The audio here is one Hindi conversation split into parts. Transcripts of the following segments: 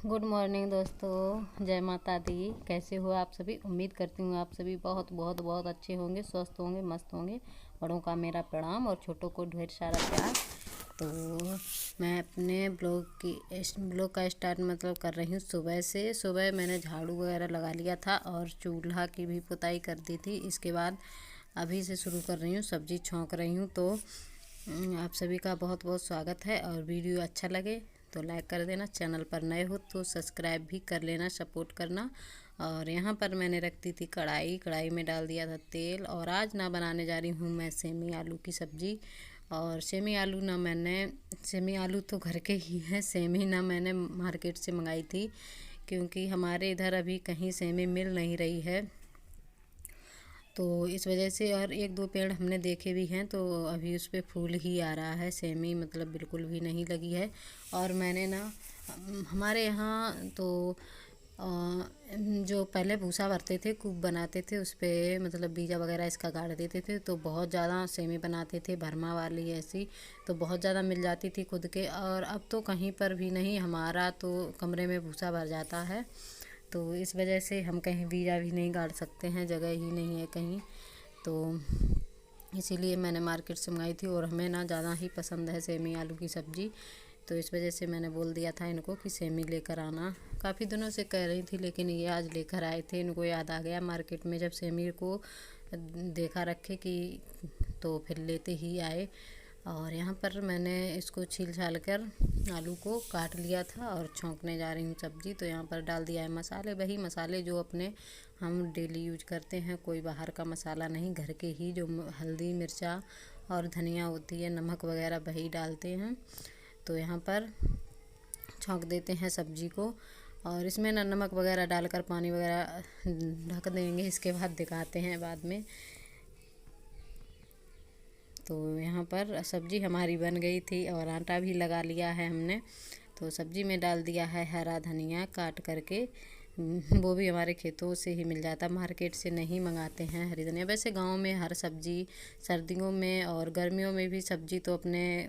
गुड मॉर्निंग दोस्तों, जय माता दी। कैसे हो आप सभी? उम्मीद करती हूँ आप सभी बहुत बहुत बहुत अच्छे होंगे, स्वस्थ होंगे, मस्त होंगे। बड़ों का मेरा प्रणाम और छोटों को ढेर सारा प्यार। तो मैं अपने ब्लॉग का स्टार्ट कर रही हूँ सुबह से। सुबह मैंने झाड़ू वगैरह लगा लिया था और चूल्हा की भी पुताई कर दी थी। इसके बाद अभी से शुरू कर रही हूँ, सब्जी छौंक रही हूँ। तो आप सभी का बहुत बहुत स्वागत है। और वीडियो अच्छा लगे तो लाइक कर देना, चैनल पर नए हो तो सब्सक्राइब भी कर लेना, सपोर्ट करना। और यहाँ पर मैंने रख दी थी कढ़ाई में डाल दिया था तेल। और आज ना बनाने जा रही हूँ मैं सेमी आलू की सब्ज़ी। और सेमी आलू तो घर के ही हैं, सेमी ना मैंने मार्केट से मंगाई थी, क्योंकि हमारे इधर अभी कहीं सेमी मिल नहीं रही है। तो इस वजह से, और एक दो पेड़ हमने देखे भी हैं तो अभी उस पर फूल ही आ रहा है, सेमी बिल्कुल भी नहीं लगी है। और मैंने ना हमारे यहाँ तो जो पहले भूसा भरते थे, कूप बनाते थे, उस पर बीजा वगैरह इसका गाड़ देते थे तो बहुत ज़्यादा सेमी बनाते थे, भरमा वाली ऐसी। तो बहुत ज़्यादा मिल जाती थी खुद के। और अब तो कहीं पर भी नहीं, हमारा तो कमरे में भूसा भर जाता है। तो इस वजह से हम कहीं बीजा भी नहीं गाड़ सकते हैं, जगह ही नहीं है कहीं। तो इसीलिए मैंने मार्केट से मंगाई थी। और हमें ना ज़्यादा ही पसंद है सेमी आलू की सब्ज़ी। तो इस वजह से मैंने बोल दिया था इनको कि सेमी लेकर आना। काफ़ी दिनों से कह रही थी, लेकिन ये आज लेकर आए थे। इनको याद आ गया मार्केट में जब सेमी को देखा रखे कि, तो फिर लेते ही आए। और यहाँ पर मैंने इसको छील छाल कर आलू को काट लिया था और छौंकने जा रही हूँ सब्ज़ी। तो यहाँ पर डाल दिया है मसाले, वही मसाले जो अपने हम डेली यूज करते हैं, कोई बाहर का मसाला नहीं, घर के ही जो हल्दी मिर्चा और धनिया होती है, नमक वगैरह वही डालते हैं। तो यहाँ पर छौंक देते हैं सब्ज़ी को। और इसमें ना नमक वगैरह डालकर पानी वगैरह ढक देंगे, इसके बाद दिखाते हैं बाद में। तो यहाँ पर सब्ज़ी हमारी बन गई थी और आटा भी लगा लिया है हमने। तो सब्ज़ी में डाल दिया है हरा धनिया काट करके, वो भी हमारे खेतों से ही मिल जाता, मार्केट से नहीं मंगाते हैं हरी धनिया। वैसे गांव में हर सब्ज़ी, सर्दियों में और गर्मियों में भी सब्ज़ी तो अपने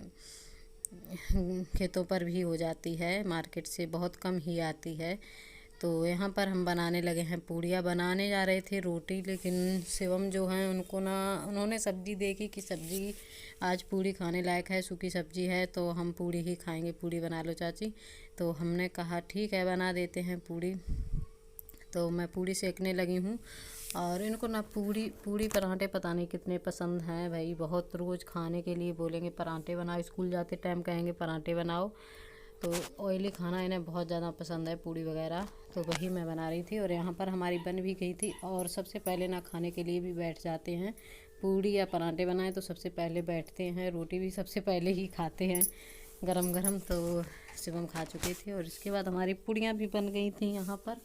खेतों पर भी हो जाती है, मार्केट से बहुत कम ही आती है। तो यहाँ पर हम बनाने लगे हैं पूड़ियाँ। बनाने जा रहे थे रोटी, लेकिन शिवम जो हैं उनको ना, उन्होंने सब्ज़ी देखी कि सब्ज़ी आज पूड़ी खाने लायक है, सूखी सब्ज़ी है, तो हम पूड़ी ही खाएंगे, पूड़ी बना लो चाची। तो हमने कहा ठीक है बना देते हैं पूड़ी। तो मैं पूड़ी सेकने लगी हूँ। और इनको ना पूड़ी पराठे पता नहीं कितने पसंद हैं भाई, बहुत रोज़ खाने के लिए बोलेंगे पराठे बनाओ, स्कूल जाते टाइम कहेंगे पराठे बनाओ। तो ऑयली खाना इन्हें बहुत ज़्यादा पसंद है, पूड़ी वगैरह। तो वही मैं बना रही थी। और यहाँ पर हमारी बन भी गई थी। और सबसे पहले ना खाने के लिए भी बैठ जाते हैं, पूड़ी या पराठे बनाए तो सबसे पहले बैठते हैं, रोटी भी सबसे पहले ही खाते हैं गरम गरम। तो शिवम खा चुके थे और इसके बाद हमारी पूड़ियाँ भी बन गई थी यहाँ पर।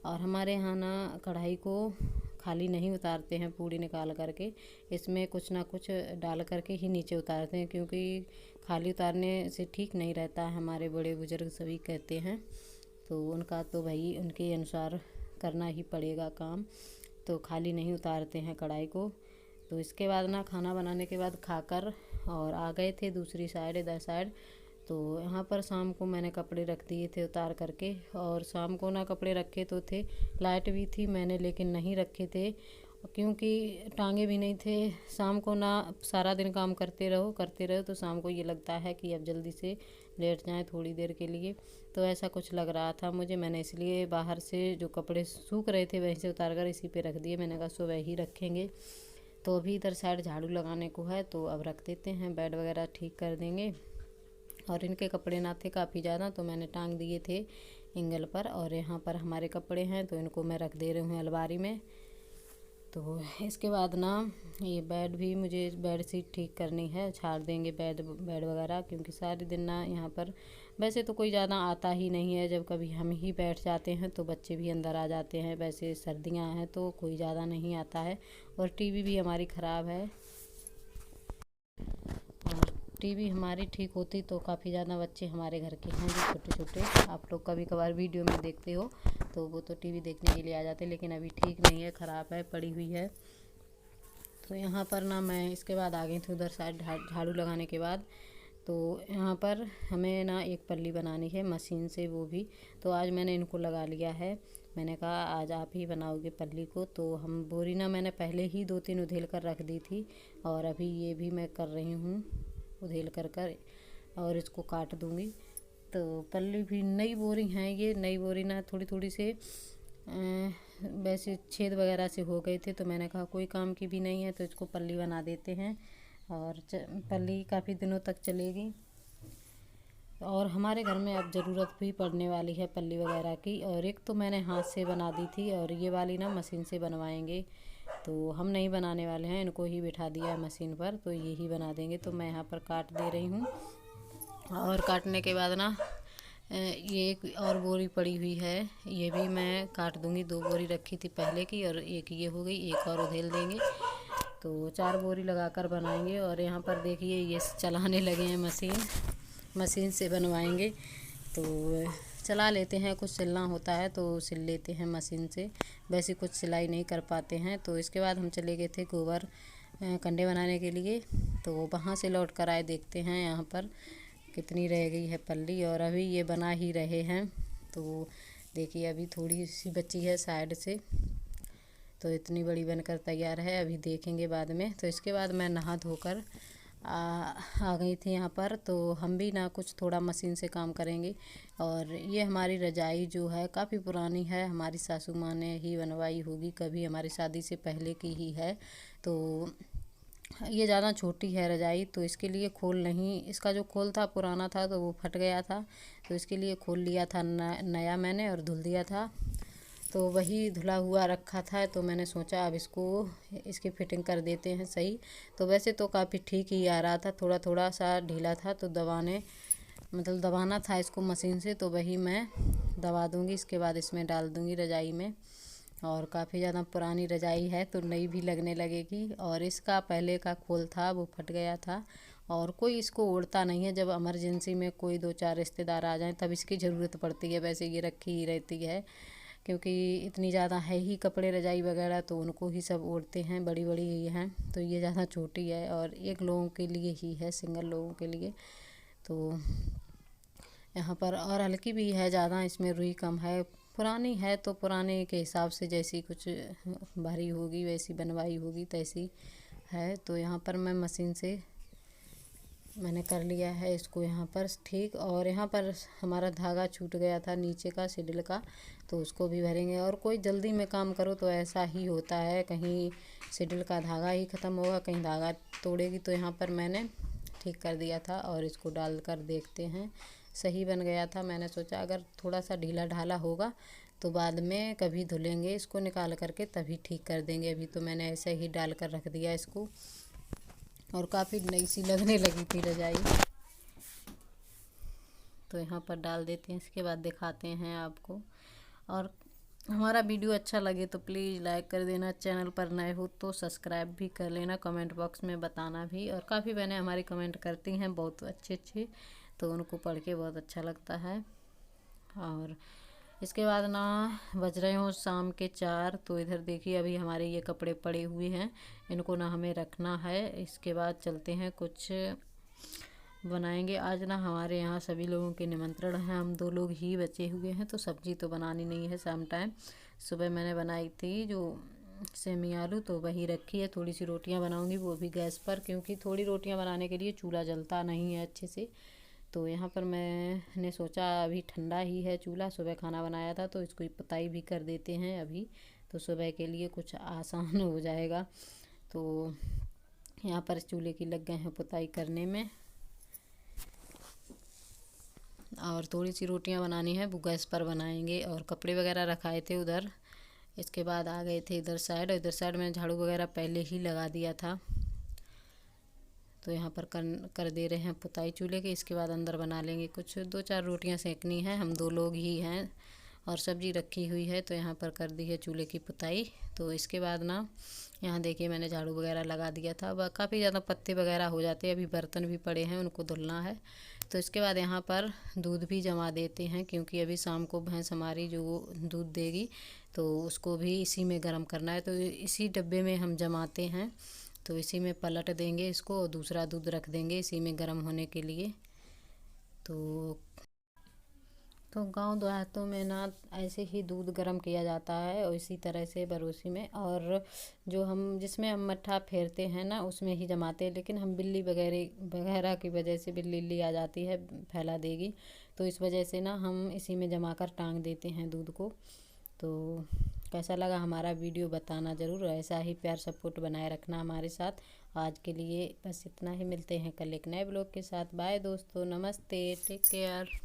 और हमारे यहाँ ना कढ़ाई को खाली नहीं उतारते हैं पूड़ी निकाल करके, इसमें कुछ ना कुछ डाल करके ही नीचे उतारते हैं, क्योंकि खाली उतारने से ठीक नहीं रहता है, हमारे बड़े बुजुर्ग सभी कहते हैं। तो उनका तो भाई उनके अनुसार करना ही पड़ेगा काम। तो खाली नहीं उतारते हैं कढ़ाई को। तो इसके बाद ना खाना बनाने के बाद खाकर और आ गए थे दूसरी साइड, इधर साइड। तो यहाँ पर शाम को मैंने कपड़े रख दिए थे उतार करके। और शाम को ना कपड़े रखे तो थे, लाइट भी थी मैंने लेकिन नहीं रखे थे, क्योंकि टांगे भी नहीं थे। शाम को ना सारा दिन काम करते रहो तो शाम को ये लगता है कि अब जल्दी से लेट जाएं थोड़ी देर के लिए। तो ऐसा कुछ लग रहा था मुझे, मैंने इसलिए बाहर से जो कपड़े सूख रहे थे वहीं से उतार कर इसी पे रख दिए। मैंने कहा सुबह ही रखेंगे। तो अभी इधर साइड झाड़ू लगाने को है, तो अब रख देते हैं, बेड वगैरह ठीक कर देंगे। और इनके कपड़े ना थे काफ़ी ज़्यादा, तो मैंने टांग दिए थे एंगल पर। और यहाँ पर हमारे कपड़े हैं तो इनको मैं रख दे रही हूँ अलमारी में। तो इसके बाद ना ये बेड भी, मुझे बेड शीट ठीक करनी है, झाड़ देंगे बेड वगैरह, क्योंकि सारे दिन ना यहाँ पर वैसे तो कोई ज़्यादा आता ही नहीं है। जब कभी हम ही बैठ जाते हैं तो बच्चे भी अंदर आ जाते हैं, वैसे सर्दियाँ हैं तो कोई ज़्यादा नहीं आता है। और टीवी भी हमारी ख़राब है, और टीवी हमारी ठीक होती तो काफ़ी ज़्यादा बच्चे हमारे घर के हैं जो छोटे छोटे, आप लोग कभी कभार वीडियो में देखते हो, तो वो तो टीवी देखने के लिए आ जाते, लेकिन अभी ठीक नहीं है, ख़राब है, पड़ी हुई है। तो यहाँ पर ना मैं इसके बाद आ गई थी उधर साइड झाड़ू लगाने के बाद। तो यहाँ पर हमें ना एक पल्ली बनानी है मशीन से, वो भी। तो आज मैंने इनको लगा लिया है। मैंने कहा आज आप ही बनाओगे पल्ली को। तो हम बोरी ना मैंने पहले ही 2-3 उधेल कर रख दी थी, और अभी ये भी मैं कर रही हूँ उधेल कर और इसको काट दूँगी। तो पल्ली भी नई बोरी हैं, ये नई बोरी ना थोड़ी थोड़ी से वैसे छेद वगैरह से हो गए थे, तो मैंने कहा कोई काम की भी नहीं है तो इसको पल्ली बना देते हैं, और पल्ली काफ़ी दिनों तक चलेगी। और हमारे घर में अब ज़रूरत भी पड़ने वाली है पल्ली वगैरह की। और एक तो मैंने हाथ से बना दी थी, और ये वाली ना मशीन से बनवाएंगे। तो हम नहीं बनाने वाले हैं, इनको ही बिठा दिया है मशीन पर, तो ये ही बना देंगे। तो मैं यहाँ पर काट दे रही हूँ, और काटने के बाद ना ये एक और बोरी पड़ी हुई है, ये भी मैं काट दूँगी। 2 बोरी रखी थी पहले की, और एक ये हो गई, एक और उधेल देंगे। तो 4 बोरी लगाकर बनाएंगे। और यहाँ पर देखिए ये चलाने लगे हैं मशीन से बनवाएंगे। तो चला लेते हैं, कुछ सिलना होता है तो सिल लेते हैं मशीन से, वैसे कुछ सिलाई नहीं कर पाते हैं। तो इसके बाद हम चले गए थे गोबर कंडे बनाने के लिए। तो वहाँ से लौट कर आए, देखते हैं यहाँ पर कितनी रह गई है पल्ली, और अभी ये बना ही रहे हैं। तो देखिए अभी थोड़ी सी बची है साइड से, तो इतनी बड़ी बनकर तैयार है, अभी देखेंगे बाद में। तो इसके बाद मैं नहा धोकर आ गई थी यहाँ पर। तो हम भी ना कुछ थोड़ा मशीन से काम करेंगे। और ये हमारी रजाई जो है काफ़ी पुरानी है, हमारी सासू माँ ने ही बनवाई होगी, कभी हमारी शादी से पहले की ही है। तो ये ज़्यादा छोटी है रजाई, तो इसके लिए खोल नहीं, इसका जो खोल था पुराना था तो वो फट गया था, तो इसके लिए खोल लिया था नया मैंने, और धुल दिया था। तो वही धुला हुआ रखा था, तो मैंने सोचा अब इसकी फिटिंग कर देते हैं सही। तो वैसे तो काफ़ी ठीक ही आ रहा था, थोड़ा थोड़ा सा ढीला था, तो दबाना था इसको मशीन से। तो वही मैं दबा दूँगी, इसके बाद इसमें डाल दूँगी रजाई में। और काफ़ी ज़्यादा पुरानी रजाई है, तो नई भी लगने लगेगी। और इसका पहले का खोल था वो फट गया था, और कोई इसको ओढ़ता नहीं है। जब इमरजेंसी में कोई 2-4 रिश्तेदार आ जाएं तब इसकी ज़रूरत पड़ती है, वैसे ये रखी ही रहती है, क्योंकि इतनी ज़्यादा है ही कपड़े रजाई वगैरह, तो उनको ही सब ओढ़ते हैं, बड़ी बड़ी ही हैं। तो ये ज़्यादा छोटी है, और एक लोगों के लिए ही है, सिंगल लोगों के लिए। तो यहाँ पर और हल्की भी है ज़्यादा, इसमें रुई कम है। पुरानी है तो पुराने के हिसाब से जैसी कुछ भारी होगी वैसी बनवाई होगी, तैसी है। तो यहाँ पर मैं मशीन से मैंने कर लिया है इसको यहाँ पर ठीक। और यहाँ पर हमारा धागा छूट गया था नीचे का सिडिल का, तो उसको भी भरेंगे। और कोई जल्दी में काम करो तो ऐसा ही होता है, कहीं सिडिल का धागा ही ख़त्म होगा, कहीं धागा तोड़ेगी। तो यहाँ पर मैंने ठीक कर दिया था, और इसको डाल कर देखते हैं, सही बन गया था। मैंने सोचा अगर थोड़ा सा ढीला ढाला होगा तो बाद में कभी धुलेंगे इसको निकाल करके, तभी ठीक कर देंगे। अभी तो मैंने ऐसे ही डाल कर रख दिया इसको, और काफ़ी नई सी लगने लगी थी रजाई। तो यहाँ पर डाल देते हैं, इसके बाद दिखाते हैं आपको। और हमारा वीडियो अच्छा लगे तो प्लीज़ लाइक कर देना, चैनल पर नए हो तो सब्सक्राइब भी कर लेना, कमेंट बॉक्स में बताना भी। और काफ़ी बहनें हमारी कमेंट करती हैं बहुत अच्छे अच्छे, तो उनको पढ़ के बहुत अच्छा लगता है। और इसके बाद ना बज रहे हो शाम के 4। तो इधर देखिए अभी हमारे ये कपड़े पड़े हुए हैं, इनको ना हमें रखना है। इसके बाद चलते हैं कुछ बनाएंगे। आज ना हमारे यहाँ सभी लोगों के निमंत्रण हैं, हम 2 लोग ही बचे हुए हैं, तो सब्ज़ी तो बनानी नहीं है शाम टाइम। सुबह मैंने बनाई थी जो सेमी आलू, तो वही रखी है। थोड़ी सी रोटियां बनाऊंगी, वो भी गैस पर, क्योंकि थोड़ी रोटियां बनाने के लिए चूल्हा जलता नहीं है अच्छे से। तो यहाँ पर मैंने सोचा अभी ठंडा ही है चूल्हा, सुबह खाना बनाया था तो इसको पुताई भी कर देते हैं अभी, तो सुबह के लिए कुछ आसान हो जाएगा। तो यहाँ पर चूल्हे की लग गए हैं पुताई करने में, और थोड़ी सी रोटियां बनानी है, वो गैस पर बनाएंगे। और कपड़े वगैरह रखाए थे उधर। इसके बाद आ गए थे इधर साइड मैंने झाड़ू वगैरह पहले ही लगा दिया था। तो यहाँ पर कर दे रहे हैं पुताई चूल्हे की। इसके बाद अंदर बना लेंगे कुछ, 2-4 रोटियां सेकनी है, हम 2 लोग ही हैं, और सब्ज़ी रखी हुई है। तो यहाँ पर कर दी है चूल्हे की पुताई। तो इसके बाद ना यहाँ देखिए मैंने झाड़ू वगैरह लगा दिया था, वह काफ़ी ज़्यादा पत्ते वगैरह हो जाते हैं, अभी बर्तन भी पड़े हैं उनको धुलना है। तो इसके बाद यहाँ पर दूध भी जमा देते हैं, क्योंकि अभी शाम को भैंस हमारी जो दूध देगी तो उसको भी इसी में गर्म करना है, तो इसी डब्बे में हम जमाते हैं। तो इसी में पलट देंगे इसको और दूसरा दूध रख देंगे इसी में गर्म होने के लिए। तो गांव देहातों में ना ऐसे ही दूध गर्म किया जाता है और इसी तरह से बरोसी में, और जो हम जिसमें हम मट्ठा फेरते हैं ना उसमें ही जमाते हैं, लेकिन हम बिल्ली वगैरह वगैरह की वजह से बिल्ली आ जाती है, फैला देगी, तो इस वजह से ना हम इसी में जमा कर टांग देते हैं दूध को। तो कैसा लगा हमारा वीडियो बताना ज़रूर, ऐसा ही प्यार सपोर्ट बनाए रखना हमारे साथ। आज के लिए बस इतना ही, मिलते हैं कल एक नए ब्लॉग के साथ। बाय दोस्तों, नमस्ते, टेक केयर।